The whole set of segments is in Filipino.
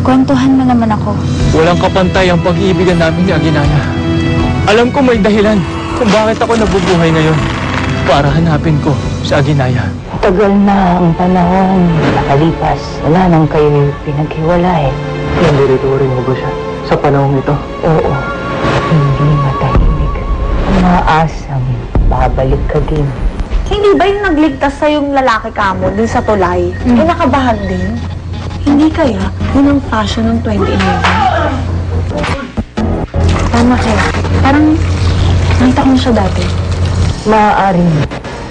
Kwentuhan mo naman ako. Walang kapantay ang pag-iibigan namin ni Aguinalda. Alam ko may dahilan kung bakit ako nabubuhay ngayon para hanapin ko si Aguinalda. Tagal na ang panahon nakalipas. Wala nang kayo pinaghiwalay. Nandiridurin mo ba siya sa panahong ito? Oo. Hindi matahimik. Umaasang babalik ka din. Hindi ba yung nagligtas sa yung lalaki ka mo dun sa tulay? Eh, nakabahan din? Hindi kaya? Yun ang fashion ng 2011. Tama kayo. Parang nakita ko na siya dati. Maaaring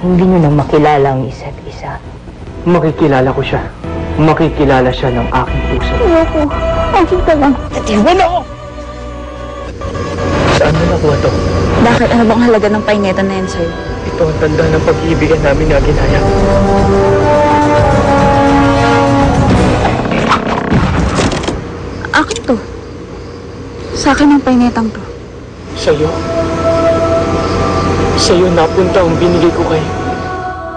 hindi nyo na makilala ang isa't isa. Makikilala ko siya. Makikilala siya ng aking puso. Ayoko. Akin ka lang. Iwan ako! Saan mo nakuha to? Bakit? Ano bang halaga ng paineta na yan sa'yo? Ito ang tanda ng pag-iibigan namin ni Aguinalda. Akin to. Sa akin ang painetang to. Sa'yo? Sa'yo napunta ang binigay ko kayo.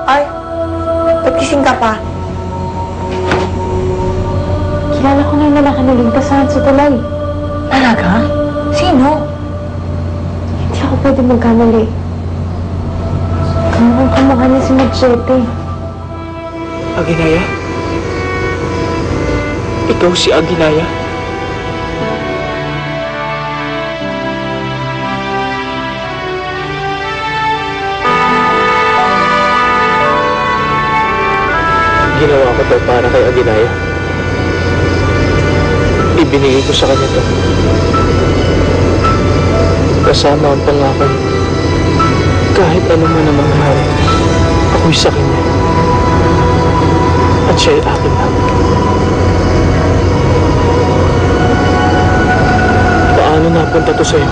Ay, ba't gising ka pa? Kilala ko na yung lalaki na ligtasan sa tulay. Talaga? Sino? Hindi ako pwede magkamali. Kamukhang kamukha niya si Machete. Aguinalda? Ikaw si Aguinalda? Ginawa ko to para kay Aguinalda. Ibinigay ko sa kanya to. Kasama ang pangako. Kahit ano man ang mangyari, ako'y sa kanya. At siya'y akin lang. Paano napunta to sa'yo?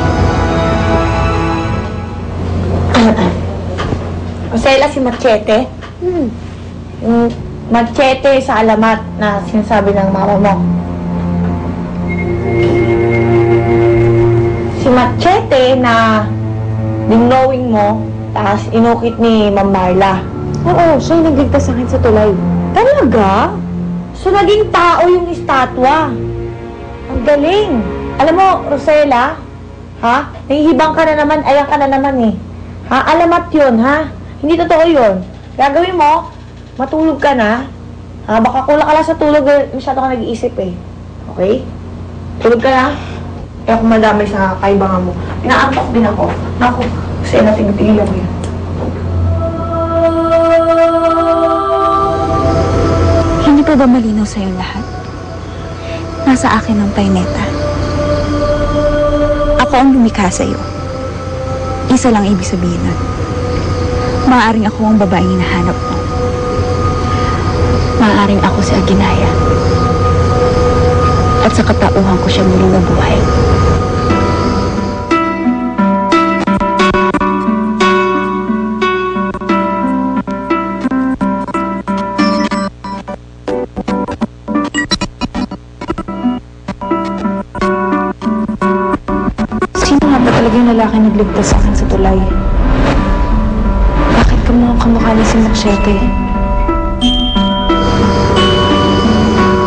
Rosella, si Machete? Yung Machete sa alamat na sinasabi ng mama mo. Si Machete na knowing mo, tapos inukit ni Ma'am Marla. Oo, siya yung nagligtas sa akin sa tulay. Talaga? So, naging tao yung estatwa. Ang galing. Alam mo, Rosella, ha? Nahihibang ka na naman, ayan ka na naman eh. Ha? Alamat yun, ha? Hindi totoo yun. Gagawin mo, matulog ka na. Ha? Baka kulang ka lang sa tulog, masyado ka nag-iisip eh. Okay? Tulog ka na. Kaya kung madamay sa kaibangan mo. Pinaantok din ako. Naku, kasi natigil ako yun. Hindi pa ba malinaw sa'yo lahat? Nasa akin ang paineta. Ako ang lumikha sa'yo. Isa lang ibig sabihin nun. Maaaring ako ang babaeng hinahanap mo. Maaaring ako si Aguinalda. At sa katauhan ko siya muling nabuhay. Sino nga ba talaga yung lalaki nagligtas sa akin sa tulay? Bakit kamukha niya si Machete?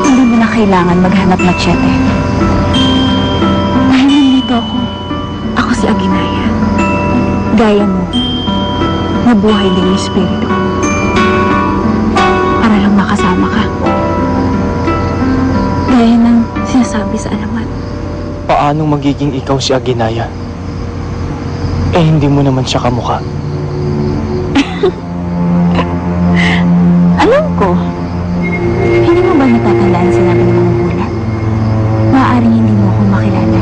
Hindi mo na kailangan maghanap Machete. Dahil nandito ako. Ako si Aguinalda. Gaya mo, mabuhay din yung espiritu. Para lang makasama ka. Gaya ng sinasabi sa alamat. Paano magiging ikaw si Aguinalda? Eh, hindi mo naman siya kamukha. Alam ko. Hindi mo ba natatandaan sinabi ng mga bulat? Maaaring hindi mo ako makilala.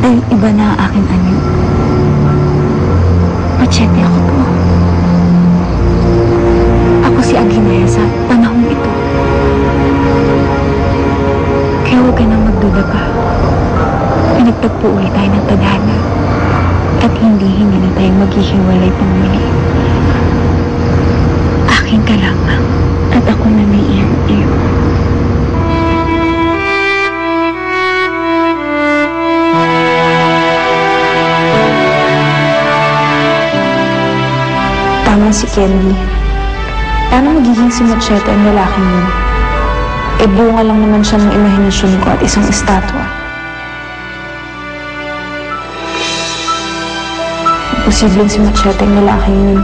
Dahil iba na ang aking anyo. Machete ako to. Ako si Aguinalda sa panahong ito. Kaya huwag ka nang magduda pa. Pinagtagpo ulit tayo ng tadhana. At hindi na tayo maghihiwalay pang muli. Akin ka lamang. At ako na may iyo. Tama si Kelly. Paano magiging si Machete ang lalaking yun? E bunga lang naman siya ng imahinasyon ko at isang estatwa. Posibleng si Machete ang lalaking yun.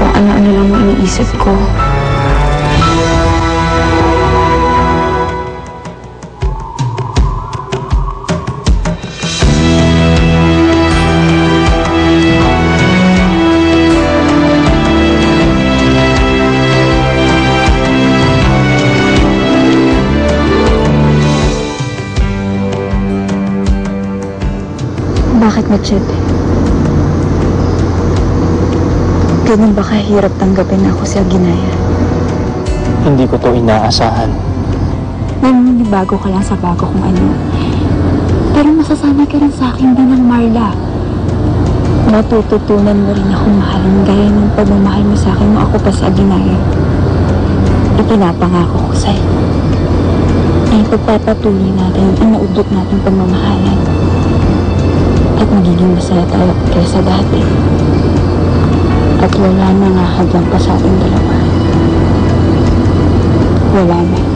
Kung ano-ano lang ang iniisip ko. Bakit, Machete? Ganun ba kahirap tanggapin na ako si Aguinaldo? Hindi ko to inaasahan. Naninibago ka lang sa bago kung ano. Pero masasanay ka rin sa akin bilang Marla. Matututunan mo rin akong mahalin gaya ng pagmamahal mo sa akin nung ako pa sa Aguinaldo. Ipinapangako ko sa'yo. Ay pagpapatuloy natin ang naudot nating pagmamahalan. At magiging masaya tayo kaysa dati. At wala na nga hadlang pa sa ating dalawa. Wala na.